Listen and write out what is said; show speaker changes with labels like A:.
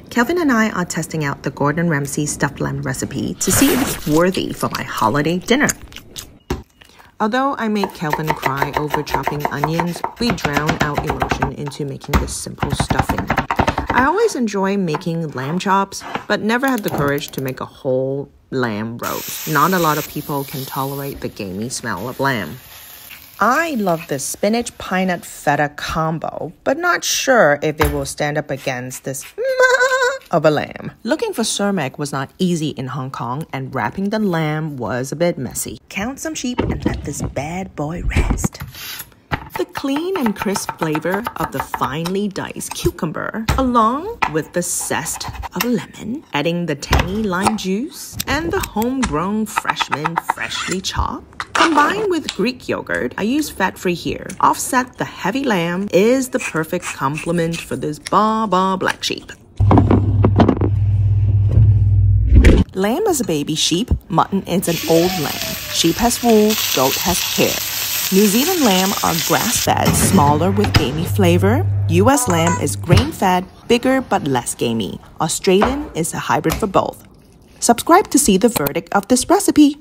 A: Kelvin and I are testing out the Gordon Ramsay Stuffed Lamb recipe to see if it's worthy for my holiday dinner. Although I made Kelvin cry over chopping onions, we drown out emotion into making this simple stuffing. I always enjoy making lamb chops, but never had the courage to make a whole lamb roast. Not a lot of people can tolerate the gamey smell of lamb. I love this spinach peanut feta combo, but not sure if it will stand up against this of a lamb. Looking for Sumac was not easy in Hong Kong, and wrapping the lamb was a bit messy. Count some sheep and let this bad boy rest. The clean and crisp flavor of the finely diced cucumber, along with the zest of a lemon, adding the tangy lime juice, and the homegrown fresh mint freshly chopped. Combined with Greek yogurt, I use fat-free here. Offset the heavy lamb is the perfect complement for this black sheep. Lamb is a baby sheep, mutton is an old lamb. Sheep has wool, goat has hair. New Zealand lamb are grass-fed, smaller with gamey flavor. US lamb is grain-fed, bigger but less gamey. Australian is a hybrid for both. Subscribe to see the verdict of this recipe.